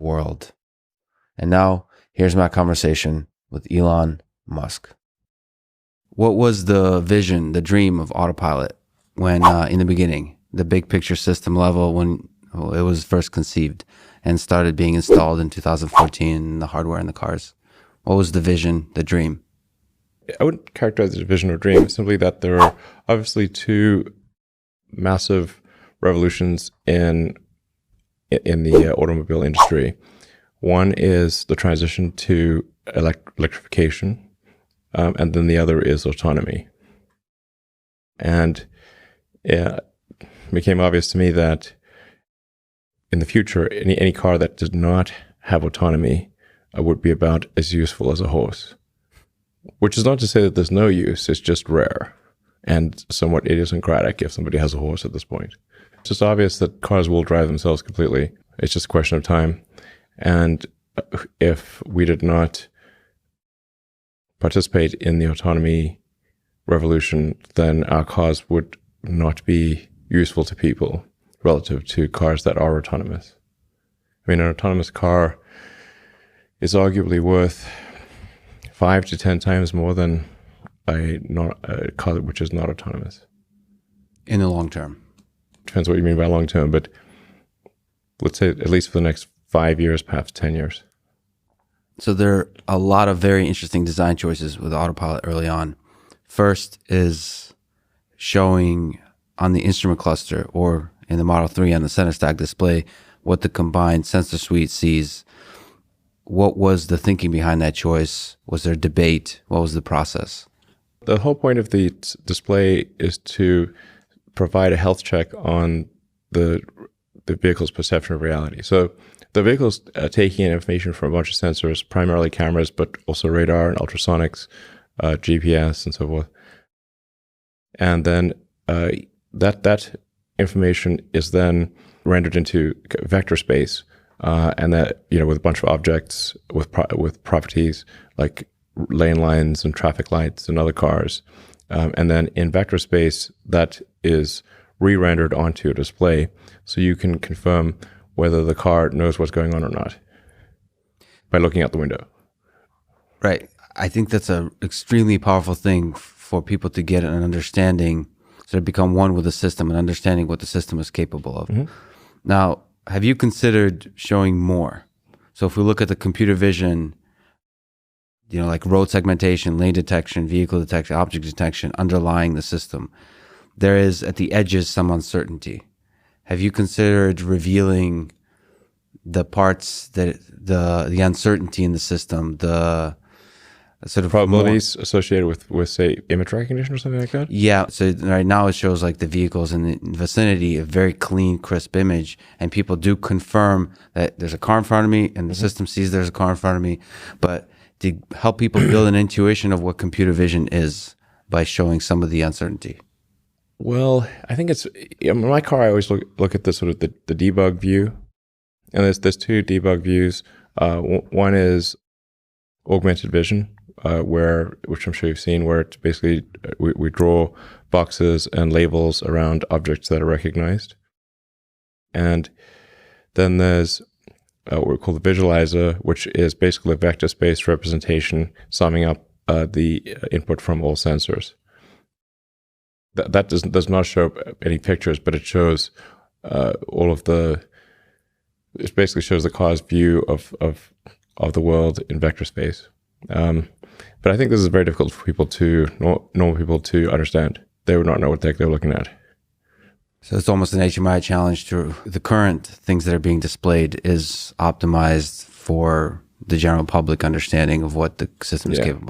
world. And now, here's my conversation with Elon Musk. What was the vision, the dream of Autopilot when, in the beginning, the big picture system level, when it was first conceived and started being installed in 2014, the hardware in the cars? What was the vision, the dream? I wouldn't characterize it as a vision or dream, simply that there are obviously two massive revolutions in the automobile industry. One is the transition to electrification, and then the other is autonomy. And it became obvious to me that in the future, any car that did not have autonomy would be about as useful as a horse. Which is not to say that there's no use, it's just rare and somewhat idiosyncratic if somebody has a horse at this point. It's just obvious that cars will drive themselves completely. It's just a question of time. And if we did not participate in the autonomy revolution, then our cars would not be useful to people relative to cars that are autonomous. I mean, an autonomous car is arguably worth 5 to 10 times more than a car which is not autonomous. In the long term? Depends what you mean by long term, but let's say at least for the next 5 years, perhaps 10 years. So there are a lot of very interesting design choices with Autopilot early on. First is showing on the instrument cluster or in the Model 3 on the center stack display what the combined sensor suite sees. What was the thinking behind that choice? Was there debate? What was the process? The whole point of the display is to provide a health check on the vehicle's perception of reality. So the vehicle's taking in information from a bunch of sensors, primarily cameras, but also radar and ultrasonics, GPS, and so forth. And then that information is then rendered into vector space. And that, with a bunch of objects with properties like lane lines and traffic lights and other cars. And then in vector space, that is re-rendered onto a display so you can confirm whether the car knows what's going on or not by looking out the window. Right. I think that's an extremely powerful thing for people to get an understanding, so to become one with the system and understanding what the system is capable of. Mm-hmm. Now, have you considered showing more? So if we look at the computer vision, like road segmentation, lane detection, vehicle detection, object detection underlying the system, there is at the edges some uncertainty. Have you considered revealing the parts that the uncertainty in the system, the sort of probabilities associated with say image recognition or something like that? Yeah. So right now it shows like the vehicles in the vicinity, a very clean, crisp image, and people do confirm that there's a car in front of me, and the system sees there's a car in front of me. But to help people build an intuition of what computer vision is by showing some of the uncertainty. Well, I think it's in my car. I always look at the sort of the debug view, and there's two debug views. One is augmented vision. Which I'm sure you've seen, where it's basically we draw boxes and labels around objects that are recognized. And then there's what we call the visualizer, which is basically a vector space representation summing up the input from all sensors. That does not show any pictures, but it shows all of it basically shows the car's view of the world in vector space. But I think this is very difficult for normal people to understand. They would not know what the heck they're looking at. So it's almost an HMI challenge to the current things that are being displayed is optimized for the general public understanding of what the system is capable of.